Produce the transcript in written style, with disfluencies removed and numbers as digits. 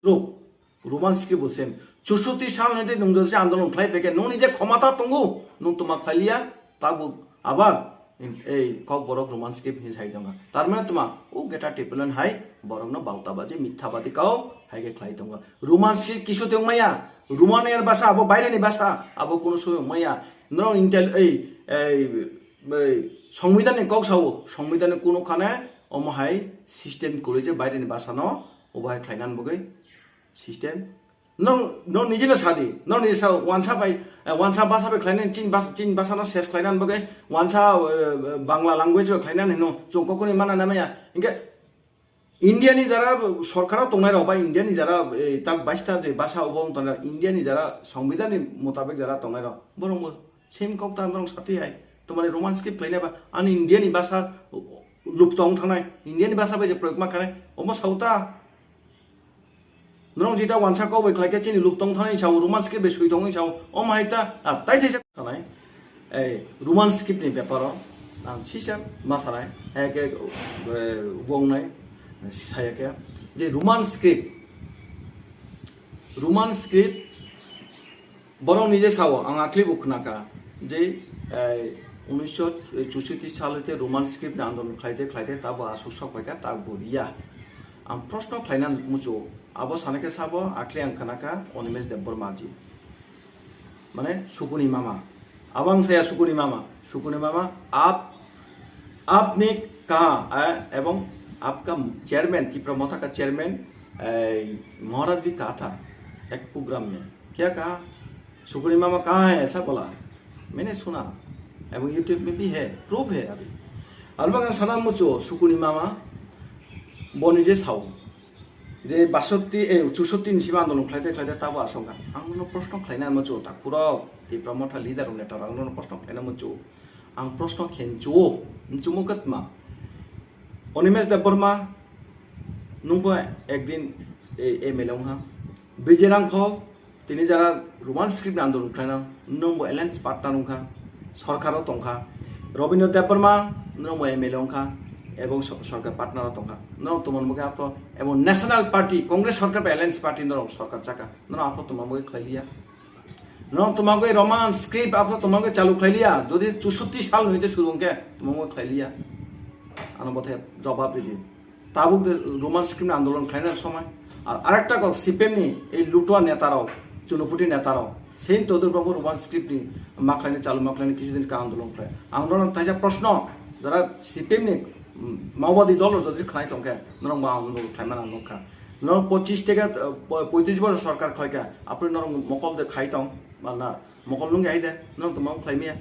Roman script same 64 साल ने नोंजोंसे आंदोलन खाई बेके नो निजे क्षमता दंगो नो तुमा खालिया ताबो आबार এই কক বরক রোমান স্ক্রিপ্ট হিসাই দङ তার মানে তোমা ও গেটা টেপলেন হাই বরক ন বাউতাবাজি মিথ্যাবাদী কাও হাইগে খাই দङ রোমান স্ক্রিপ্ট কিসু তেং মাইয়া রোমানের ভাষা আবো বাইরেনি ভাষা আবো কোন সময় মাইয়া ন ইন্টেল এই সংবিধানে কক সাও সংবিধানে কোন খানে অমহাই সিস্টেম করে যে বাইরেনি ভাষা ন ওবাই খাইনান বগৈ সিস্টেম नों निजेनो सादी नों निजे वानसा भाषा बे खाइनान चीन भाषा न शेष खाइनान बगे वानसा बांग्ला लैंग्वेज बे खाइनान नो जोंको कोनी माना नामाया इनके इंडिया नि जरा सरकार तंनाय रबा इंडिया नि जरा ताक 22टा जे भाषा ओबं तंना इंडिया नि जरा संविधान नि मुताबिक जरा तंनाय र बरं सेम कक्ता नों साथि हाय तुम्हारे रोमान स्क्रिप्ट प्लेनेबा आन इंडिया नि भाषा लुप्तং थानाय इंडिया नि भाषा बे जे प्रयोग मा खानाय ओमा साउता नों जिता वानसा को बे खाइके चिनि लुप्तং थानाय साउ रोमान स्क्रिप्ट बे सुइदं साउ ओ माइता ताइ थैसे थानाय ए रोमान स्क्रिप्ट नि पेपर आं सिसा मासानाय एके वंनाय सायाके जे रोमान स्क्रिप्ट बरं निजे साव आं आखलि बुखनाका जे 1964 सालते रोमान स्क्रिप्ट आंदोलन खाइते ताबो आसुसक बायका ता बुरिया आं प्रश्न खाइना मुचो आबो सानेके साबो आखलि आं खानाका अनिमेश देबबर्मा जी माने सुकुनि मामा आबां साया सुकुनि मामा आपने कहा एवं आपका चेयरमैन त्रिपुरा मोथा का चेयरमैन महाराज भी कहा था एक प्रोग्राम में क्या कहा सुकुनि मामा कहाँ है ऐसा बोला मैंने सुना एवं यूट्यूब में भी है प्रूफ है अभी अलबाग साना मुचो सुकुनि मामा बनिजे साव जे 64 निसिम आंदोलन खाइते ताबो आसंगा आंनो प्रश्न खाइना मुचो ताकुरो त्रिपुरा मोथा लीडर नेता आंनो प्रश्न खाइना मुचो आं प्रश्न खेनचो मुचुमुकतमा अनिमेश देबबर्मा नुंको एक दिन एमएलए हा बिजेरांखौ तिनि जरा रोमान स्क्रिप्ट आंदोलन खाइना नंबो एलायंस पार्टनार उनखा सरकारो तंखा रविन्द्र देबबर्मा नंबो एमएलए उनखा एवं सरकार पार्टनार तंखा न तुमन मगे आप एवं नेशनल पार्टी कांग्रेस सरकार एलायंस पार्टी न सरकार चाका न आप तुमन मगे खैलिया न तुमगे रोमान स्क्रिप्ट आप तुमगे चालू खैलिया যদি 64 साल হইতে শুরু কে तुमगे खैलिया आनो बथे जवाब दे ताबुक रोमान स्क्रिप्ट आंदोलन खाइनार समय আর আরেকটা কথা সিপিএম নি এই লুটোয়া নেতারাও চুনুপুটি নেতারাও সেই তোদের বাবু রোমান স্ক্রিপ্ট নি মাখলাইনে চালু মাখলাইনে কিছুদিন কা আন্দোलन খায় আন্দোलन তাইজা প্রশ্ন যারা সিপিএম নি माओवादी दल যদি খাই তংকে নরং বা আন্দোलन খাইমান আন্দোलन খা নরং 25 থেকে 35 বছর সরকার খাইকা আপনি নরং মকল দে খাইতং মানা মকল লুঙ্গি আইদে নরং তো মাও খাইমিয়া